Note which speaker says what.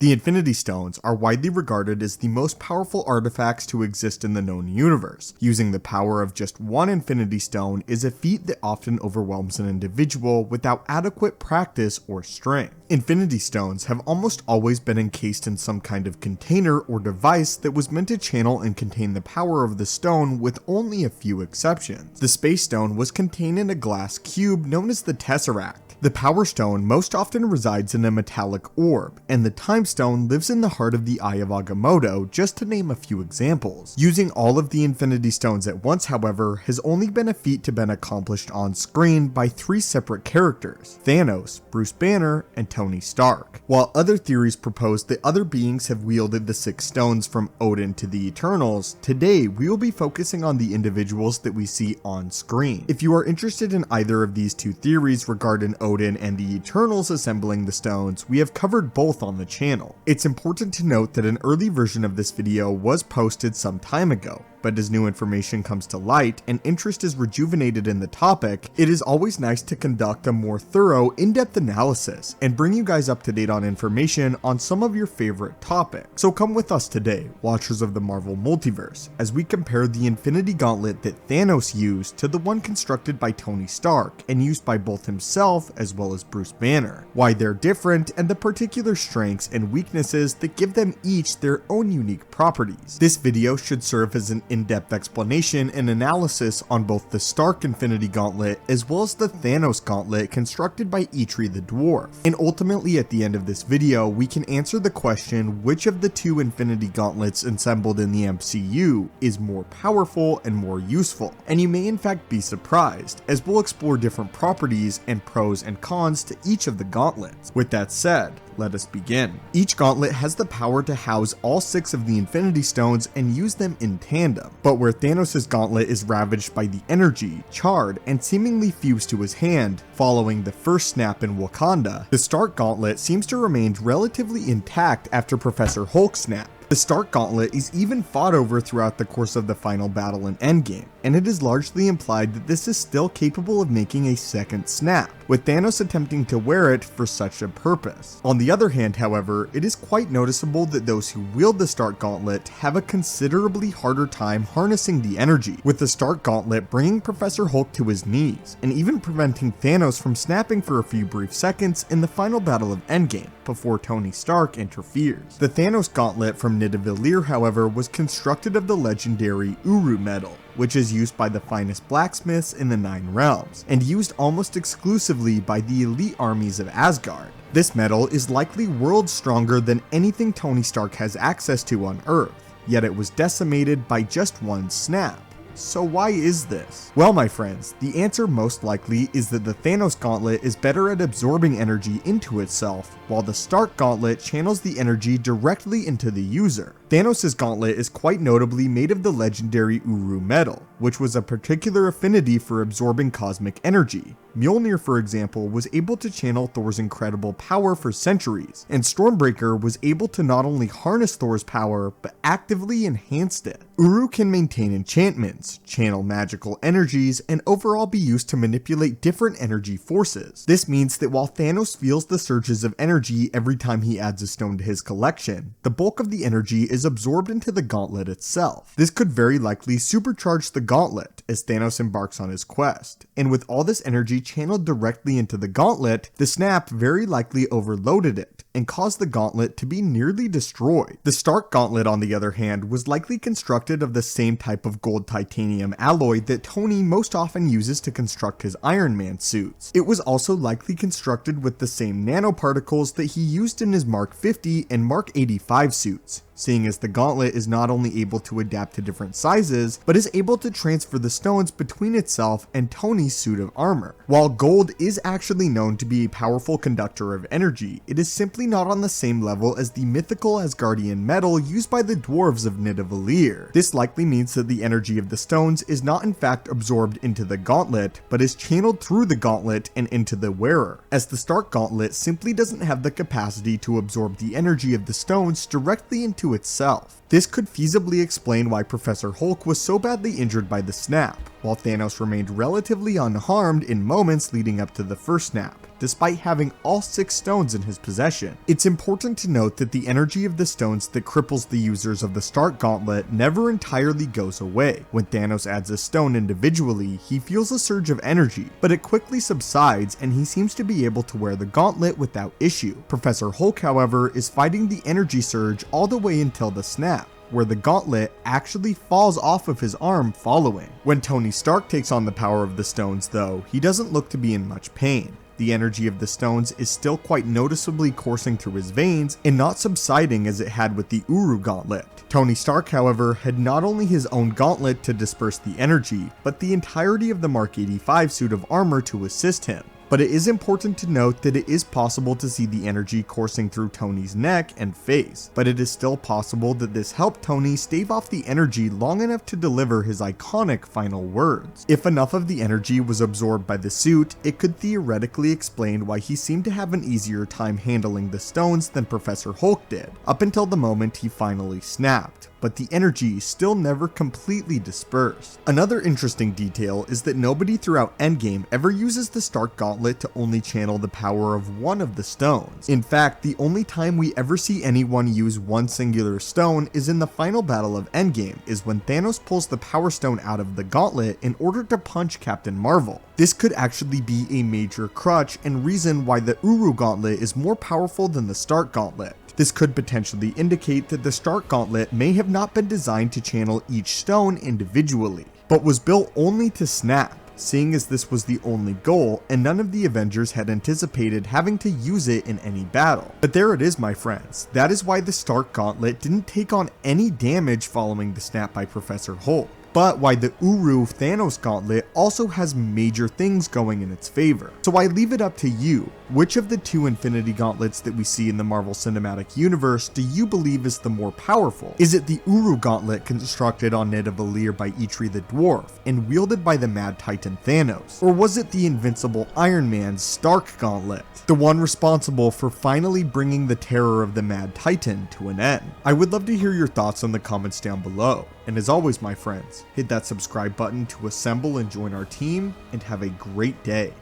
Speaker 1: The Infinity Stones are widely regarded as the most powerful artifacts to exist in the known universe. Using the power of just one Infinity Stone is a feat that often overwhelms an individual without adequate practice or strength. Infinity Stones have almost always been encased in some kind of container or device that was meant to channel and contain the power of the stone, with only a few exceptions. The Space Stone was contained in a glass cube known as the Tesseract. The Power Stone most often resides in a metallic orb, and the Time Stone lives in the heart of the Eye of Agamotto, just to name a few examples. Using all of the Infinity Stones at once, however, has only been a feat to been accomplished on screen by 3 separate characters: Thanos, Bruce Banner, and Tony Stark. While other theories propose that other beings have wielded the 6 stones from Odin to the Eternals, today we will be focusing on the individuals that we see on screen. If you are interested in either of these 2 theories regarding Odin and the Eternals assembling the stones, we have covered both on the channel. It's important to note that an early version of this video was posted some time ago, but as new information comes to light and interest is rejuvenated in the topic, it is always nice to conduct a more thorough, in-depth analysis and bring you guys up to date on information on some of your favorite topics. So come with us today, watchers of the Marvel Multiverse, as we compare the Infinity Gauntlet that Thanos used to the one constructed by Tony Stark and used by both himself as well as Bruce Banner, why they're different, and the particular strengths and weaknesses that give them each their own unique properties. This video should serve as an in-depth explanation and analysis on both the Stark Infinity Gauntlet as well as the Thanos Gauntlet constructed by Eitri the Dwarf. And ultimately at the end of this video, we can answer the question which of the 2 Infinity Gauntlets assembled in the MCU is more powerful and more useful. And you may in fact be surprised, as we'll explore different properties and pros and cons to each of the gauntlets. With that said, let us begin. Each gauntlet has the power to house all 6 of the Infinity Stones and use them in tandem. But where Thanos' gauntlet is ravaged by the energy, charred, and seemingly fused to his hand following the first snap in Wakanda, the Stark gauntlet seems to remain relatively intact after Professor Hulk's snap. The Stark Gauntlet is even fought over throughout the course of the final battle in Endgame, and it is largely implied that this is still capable of making a second snap, with Thanos attempting to wear it for such a purpose. On the other hand, however, it is quite noticeable that those who wield the Stark Gauntlet have a considerably harder time harnessing the energy, with the Stark Gauntlet bringing Professor Hulk to his knees, and even preventing Thanos from snapping for a few brief seconds in the final battle of Endgame, before Tony Stark interferes. The Thanos Gauntlet from Nidavellir, however, was constructed of the legendary Uru metal, which is used by the finest blacksmiths in the 9 realms, and used almost exclusively by the elite armies of Asgard. This metal is likely worlds stronger than anything Tony Stark has access to on Earth, yet it was decimated by just one snap. So why is this? Well, my friends, the answer most likely is that the Thanos Gauntlet is better at absorbing energy into itself, while the Stark Gauntlet channels the energy directly into the user. Thanos' gauntlet is quite notably made of the legendary Uru metal, which was a particular affinity for absorbing cosmic energy. Mjolnir, for example, was able to channel Thor's incredible power for centuries, and Stormbreaker was able to not only harness Thor's power, but actively enhanced it. Uru can maintain enchantments, channel magical energies, and overall be used to manipulate different energy forces. This means that while Thanos feels the surges of energy every time he adds a stone to his collection, the bulk of the energy is absorbed into the gauntlet itself. This could very likely supercharge the gauntlet as Thanos embarks on his quest, and with all this energy channeled directly into the gauntlet, the snap very likely overloaded it and caused the gauntlet to be nearly destroyed. The Stark Gauntlet, on the other hand, was likely constructed of the same type of gold titanium alloy that Tony most often uses to construct his Iron Man suits. It was also likely constructed with the same nanoparticles that he used in his Mark 50 and Mark 85 suits, seeing as the gauntlet is not only able to adapt to different sizes, but is able to transfer the stones between itself and Tony's suit of armor. While gold is actually known to be a powerful conductor of energy, it is simply not on the same level as the mythical Asgardian metal used by the dwarves of Nidavellir. This likely means that the energy of the stones is not in fact absorbed into the gauntlet, but is channeled through the gauntlet and into the wearer, as the Stark Gauntlet simply doesn't have the capacity to absorb the energy of the stones directly into itself. This could feasibly explain why Professor Hulk was so badly injured by the snap, while Thanos remained relatively unharmed in moments leading up to the first snap. despite having all 6 stones in his possession. It's important to note that the energy of the stones that cripples the users of the Stark Gauntlet never entirely goes away. When Thanos adds a stone individually, he feels a surge of energy, but it quickly subsides and he seems to be able to wear the gauntlet without issue. Professor Hulk, however, is fighting the energy surge all the way until the snap, where the gauntlet actually falls off of his arm following. When Tony Stark takes on the power of the stones though, he doesn't look to be in much pain. The energy of the stones is still quite noticeably coursing through his veins and not subsiding as it had with the Uru Gauntlet. Tony Stark, however, had not only his own gauntlet to disperse the energy, but the entirety of the Mark 85 suit of armor to assist him. But it is important to note that it is possible to see the energy coursing through Tony's neck and face, but it is still possible that this helped Tony stave off the energy long enough to deliver his iconic final words. If enough of the energy was absorbed by the suit, it could theoretically explain why he seemed to have an easier time handling the stones than Professor Hulk did, up until the moment he finally snapped. But the energy still never completely dispersed. Another interesting detail is that nobody throughout Endgame ever uses the Stark Gauntlet to only channel the power of one of the stones. In fact, the only time we ever see anyone use one singular stone is in the final battle of Endgame, is when Thanos pulls the Power Stone out of the gauntlet in order to punch Captain Marvel. This could actually be a major crutch and reason why the Uru Gauntlet is more powerful than the Stark Gauntlet. This could potentially indicate that the Stark Gauntlet may have not been designed to channel each stone individually, but was built only to snap, seeing as this was the only goal and none of the Avengers had anticipated having to use it in any battle. But there it is, my friends. That is why the Stark Gauntlet didn't take on any damage following the snap by Professor Hulk, but why the Uru Thanos Gauntlet also has major things going in its favor. So I leave it up to you. Which of the 2 Infinity Gauntlets that we see in the Marvel Cinematic Universe do you believe is the more powerful? Is it the Uru Gauntlet constructed on Nidavellir by Eitri the Dwarf and wielded by the Mad Titan Thanos? Or was it the invincible Iron Man's Stark Gauntlet, the one responsible for finally bringing the terror of the Mad Titan to an end? I would love to hear your thoughts in the comments down below. And as always, my friends, hit that subscribe button to assemble and join our team, and have a great day.